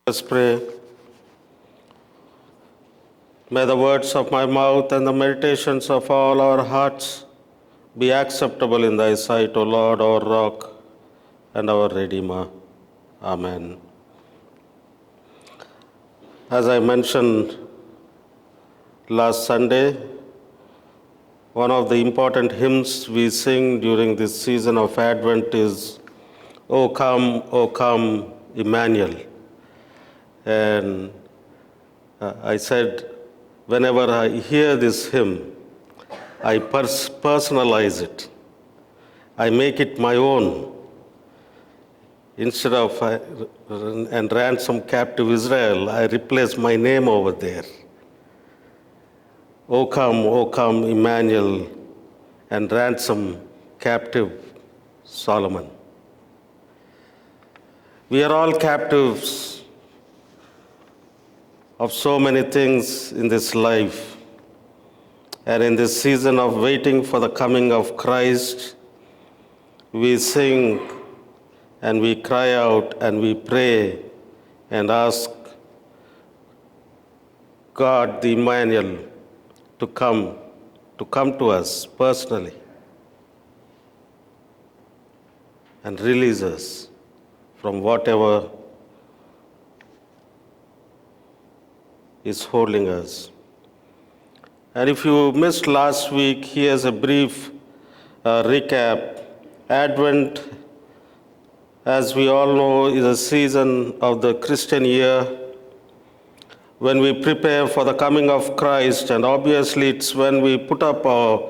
Let's pray. May the words of my mouth and the meditations of all our hearts be acceptable in thy sight, O Lord, our rock and our Redeemer. Amen. As I mentioned last Sunday, one of the important hymns we sing during this season of Advent is O come, Emmanuel. And I said, whenever I hear this hymn, I personalize it. I make it my own. Instead of and ransom captive Israel, I replace my name over there. O come, Emmanuel, and ransom captive Solomon. We are all captives of so many things in this life. And in this season of waiting for the coming of Christ, we sing and we cry out and we pray and ask God, the Emmanuel, to come to us personally and release us from whatever is holding us. And if you missed last week, here's a brief recap. Advent, as we all know, is a season of the Christian year when we prepare for the coming of Christ, and obviously it's when we put up our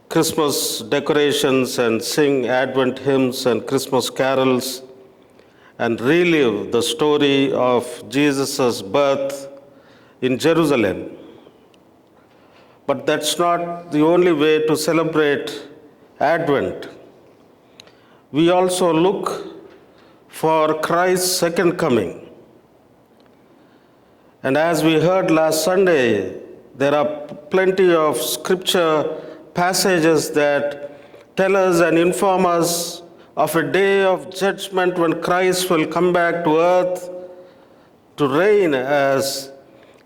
Christmas decorations and sing Advent hymns and Christmas carols and relive the story of Jesus' birth in Jerusalem. But that's not the only way to celebrate Advent. We also look for Christ's second coming. And as we heard last Sunday, there are plenty of scripture passages that tell us and inform us of a day of judgment when Christ will come back to earth to reign as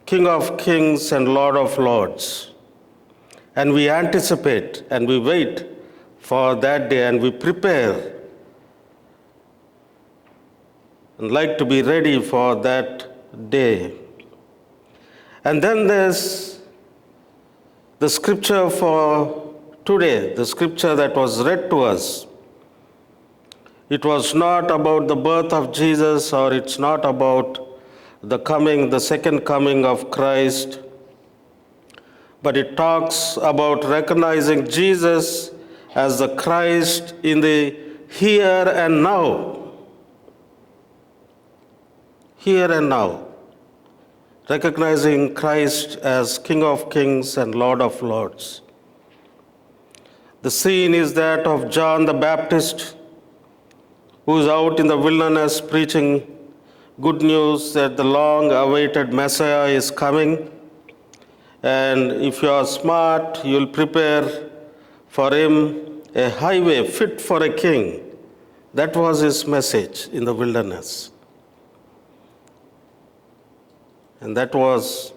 King of Kings and Lord of Lords. And we anticipate and we wait for that day and we prepare and like to be ready for that day. And then there's the scripture for today, the scripture that was read to us. It was not about the birth of Jesus, or it's not about the second coming of Christ, but it talks about recognizing Jesus as the Christ in the here and now. Here and now. Recognizing Christ as King of Kings and Lord of Lords. The scene is that of John the Baptist, who is out in the wilderness preaching good news that the long-awaited Messiah is coming. And if you are smart, you'll prepare for him a highway fit for a king. That was his message in the wilderness. And that was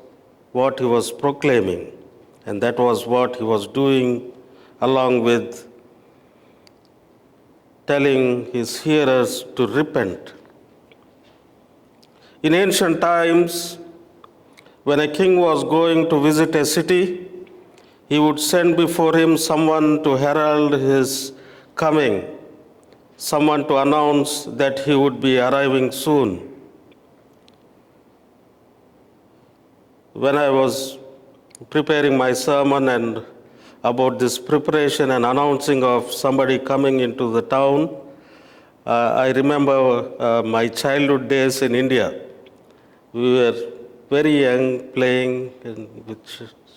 what he was proclaiming. And that was what he was doing, along with telling his hearers to repent. In ancient times, when a king was going to visit a city, he would send before him someone to herald his coming, someone to announce that he would be arriving soon. When I was preparing my sermon and about this preparation and announcing of somebody coming into the town, I remember my childhood days in India. We were very young, playing with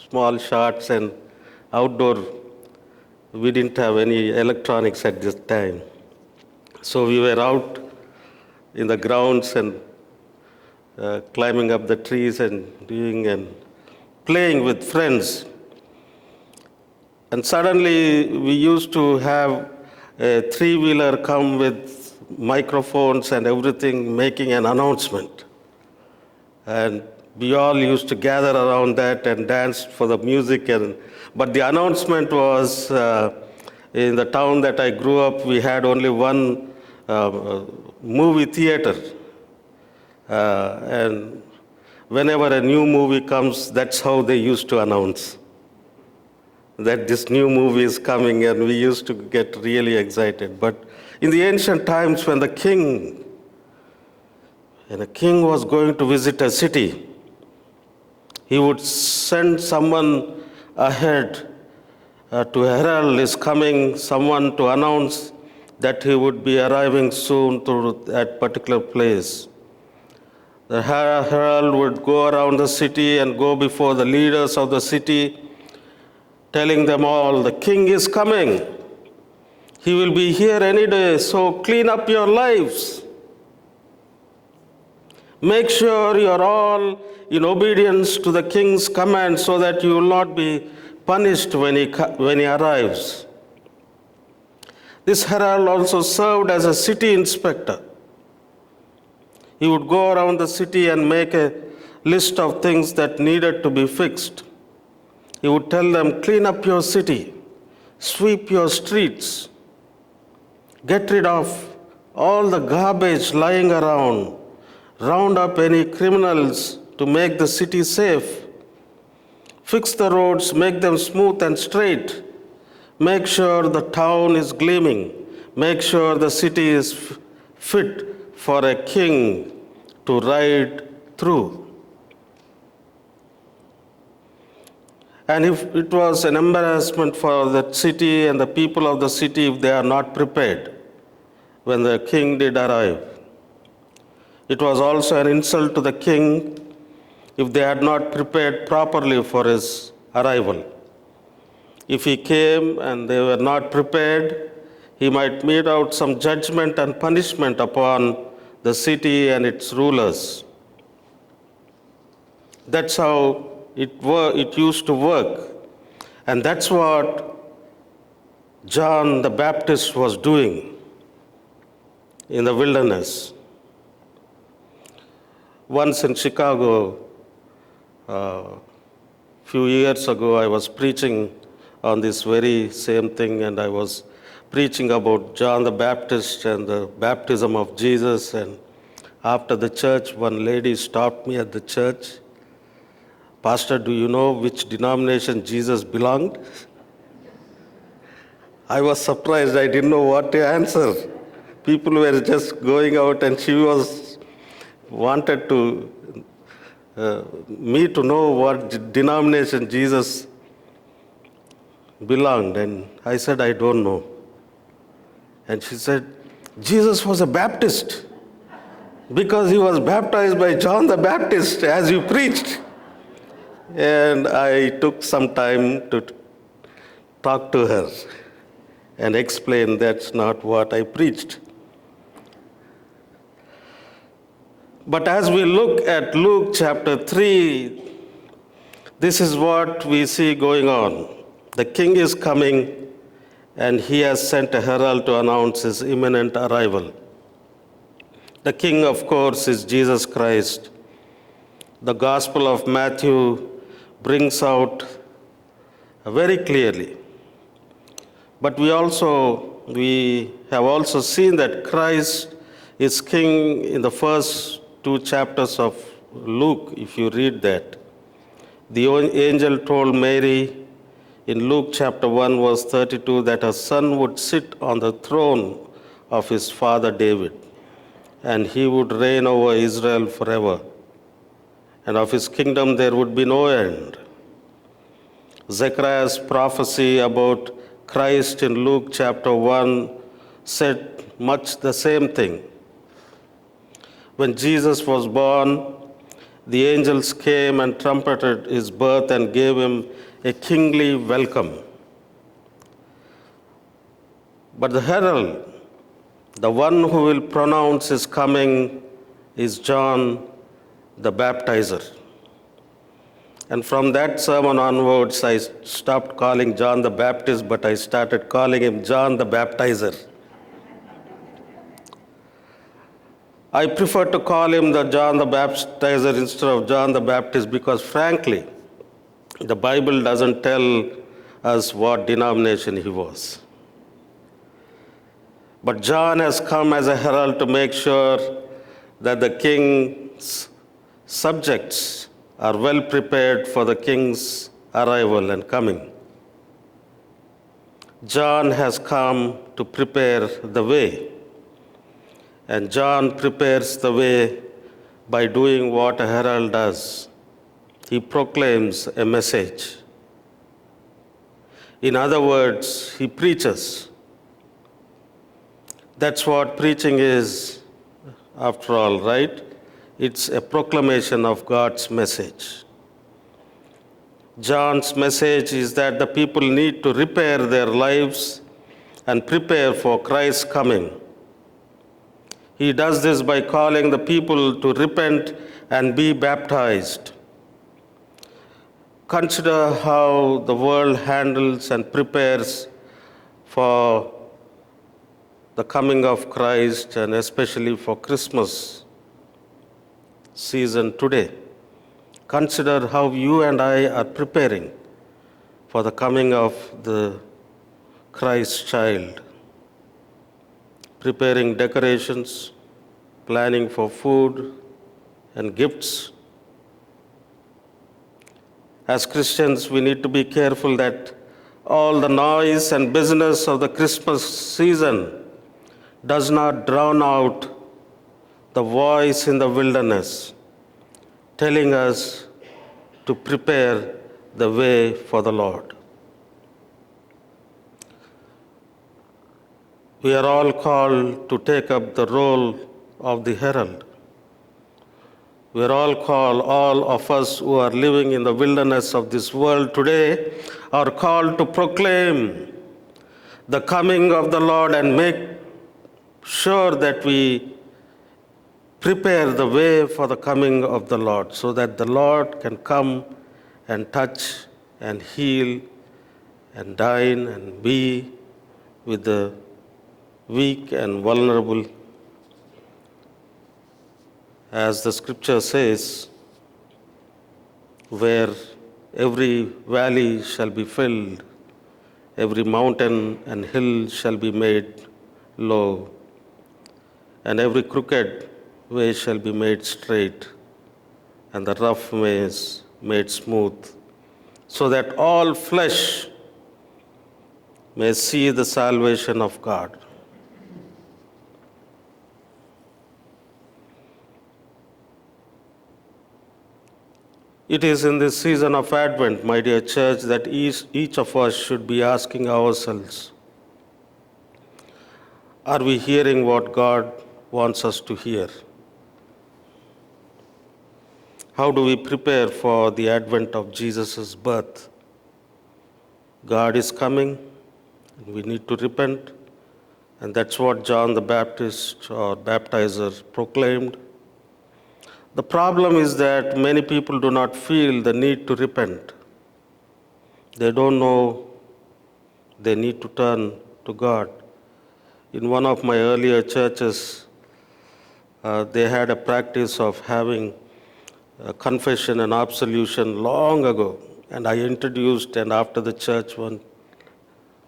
small shots and outdoor. We didn't have any electronics at this time. So we were out in the grounds and climbing up the trees and playing with friends. And suddenly we used to have a three-wheeler come with microphones and everything, making an announcement. And we all used to gather around that and dance for the music. But the announcement was in the town that I grew up, we had only one movie theater. And whenever a new movie comes, that's how they used to announce that this new movie is coming, and we used to get really excited. But in the ancient times, when a king was going to visit a city, he would send someone ahead to herald is coming, someone to announce that he would be arriving soon to that particular place. The herald would go around the city and go before the leaders of the city, telling them all, the king is coming. He will be here any day, so clean up your lives. Make sure you're all in obedience to the king's command so that you will not be punished when he arrives. This herald also served as a city inspector. He would go around the city and make a list of things that needed to be fixed. He would tell them, clean up your city, sweep your streets, get rid of all the garbage lying around, round up any criminals to make the city safe, fix the roads, make them smooth and straight, make sure the town is gleaming, make sure the city is fit for a king to ride through. And if it was an embarrassment for the city and the people of the city if they are not prepared when the king did arrive. It was also an insult to the king if they had not prepared properly for his arrival. If he came and they were not prepared, he might mete out some judgment and punishment upon the city and its rulers. That's how it used to work. And that's what John the Baptist was doing in the wilderness. Once in Chicago, a few years ago, I was preaching on this very same thing, and I was preaching about John the Baptist and the baptism of Jesus. And after the church, one lady stopped me at the church. Pastor, do you know which denomination Jesus belonged? I was surprised. I didn't know what to answer. People were just going out, and she wanted me to know what denomination Jesus belonged. And I said, I don't know. And she said, Jesus was a Baptist because he was baptized by John the Baptist as you preached. And I took some time to talk to her and explain that's not what I preached. But as we look at Luke chapter 3, this is what we see going on. The king is coming, and he has sent a herald to announce his imminent arrival. The king, of course, is Jesus Christ. The Gospel of Matthew brings out very clearly. But we have also seen that Christ is king in the first 2 chapters of Luke, if you read that. The angel told Mary in Luke chapter 1, verse 32, that her son would sit on the throne of his father David, and he would reign over Israel forever. And of his kingdom there would be no end. Zechariah's prophecy about Christ in Luke chapter 1 said much the same thing. When Jesus was born, the angels came and trumpeted his birth and gave him a kingly welcome. But the herald, the one who will pronounce his coming, is John the Baptizer. And from that sermon onwards, I stopped calling John the Baptist, but I started calling him John the Baptizer. I prefer to call him the John the Baptizer instead of John the Baptist because, frankly, the Bible doesn't tell us what denomination he was. But John has come as a herald to make sure that the king's subjects are well prepared for the king's arrival and coming. John has come to prepare the way. And John prepares the way by doing what a herald does. He proclaims a message. In other words, he preaches. That's what preaching is, after all, right? It's a proclamation of God's message. John's message is that the people need to repair their lives and prepare for Christ's coming. He does this by calling the people to repent and be baptized. Consider how the world handles and prepares for the coming of Christ, and especially for Christmas season today. Consider how you and I are preparing for the coming of the Christ child. Preparing decorations, planning for food and gifts. As Christians, we need to be careful that all the noise and business of the Christmas season does not drown out the voice in the wilderness, telling us to prepare the way for the Lord. We are all called to take up the role of the herald. We are all called, all of us who are living in the wilderness of this world today, are called to proclaim the coming of the Lord and make sure that we prepare the way for the coming of the Lord, so that the Lord can come and touch and heal and dine and be with the weak and vulnerable. As the scripture says, where every valley shall be filled, every mountain and hill shall be made low, and every crooked way shall be made straight, and the rough ways made smooth, so that all flesh may see the salvation of God. It is in this season of Advent, my dear church, that each of us should be asking ourselves, are we hearing what God wants us to hear? How do we prepare for the advent of Jesus' birth? God is coming, and we need to repent, and that's what John the Baptist or baptizer proclaimed. The problem is that many people do not feel the need to repent. They don't know they need to turn to God. In one of my earlier churches, they had a practice of having a confession and absolution long ago. And I introduced, and after the church, one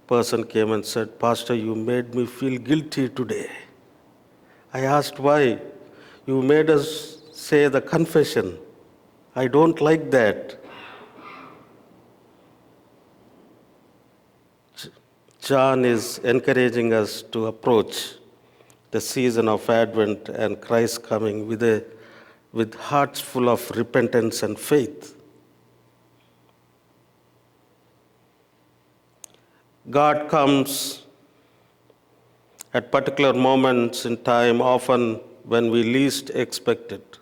person came and said, "Pastor, you made me feel guilty today." I asked why. "You made us say the confession. I don't like that." John is encouraging us to approach the season of Advent and Christ's coming with hearts full of repentance and faith. God comes at particular moments in time, often when we least expect it.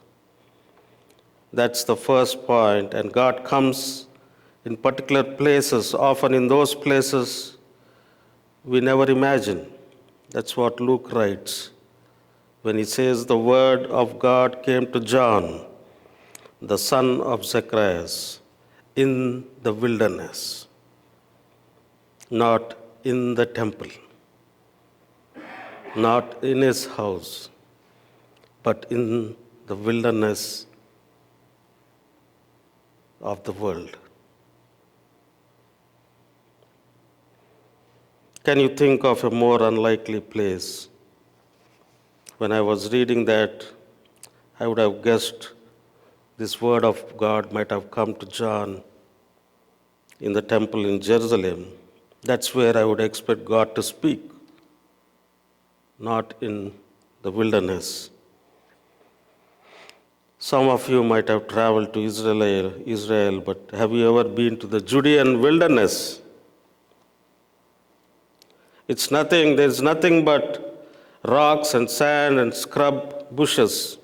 That's the first point. And God comes in particular places, often in those places we never imagine. That's what Luke writes when he says, "The word of God came to John, the son of Zacharias, in the wilderness," not in the temple, not in his house, but in the wilderness of the world. Can you think of a more unlikely place? When I was reading that, I would have guessed this word of God might have come to John in the temple in Jerusalem. That's where I would expect God to speak, not in the wilderness. Some of you might have traveled to Israel, but have you ever been to the Judean wilderness? There's nothing but rocks and sand and scrub bushes.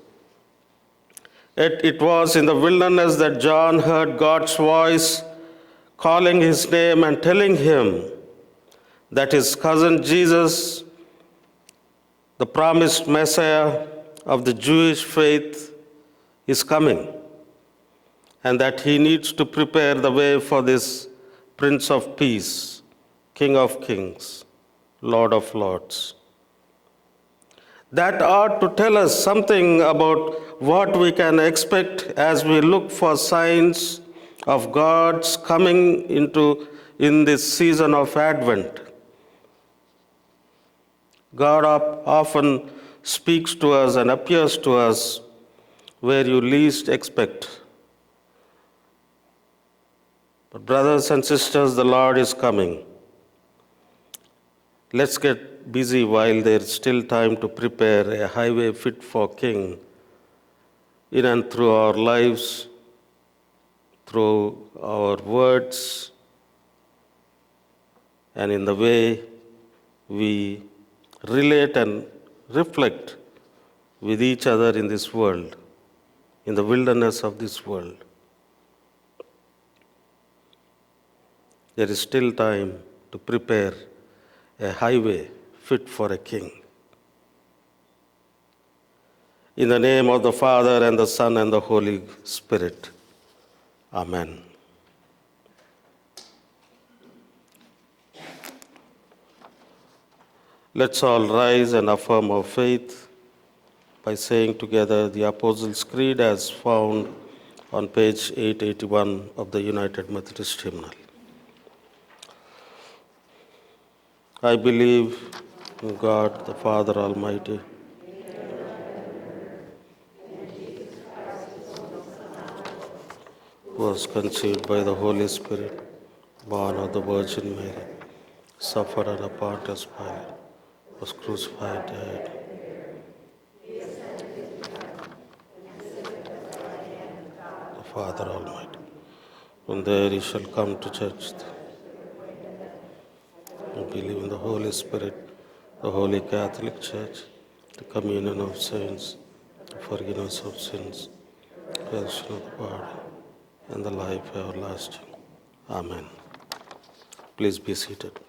Yet it was in the wilderness that John heard God's voice calling his name and telling him that his cousin Jesus, the promised Messiah of the Jewish faith, is coming, and that he needs to prepare the way for this Prince of Peace, King of Kings, Lord of Lords. That ought to tell us something about what we can expect as we look for signs of God's coming in this season of Advent. God often speaks to us and appears to us where you least expect. But brothers and sisters, the Lord is coming. Let's get busy while there's still time to prepare a highway fit for King in and through our lives, through our words, and in the way we relate and reflect with each other in this world, in the wilderness of this world. There is still time to prepare a highway fit for a king. In the name of the Father, and the Son, and the Holy Spirit. Amen. Let's all rise and affirm our faith by saying together the Apostles' Creed as found on page 881 of the United Methodist Hymnal. I believe in God, the Father Almighty, who was conceived by the Holy Spirit, born of the Virgin Mary, suffered under Pontius Pilate, was crucified, died. The Father Almighty. From there he shall come to judge. I believe in the Holy Spirit, the Holy Catholic Church, the communion of saints, the forgiveness of sins, the resurrection of the body, and the life everlasting. Amen. Please be seated.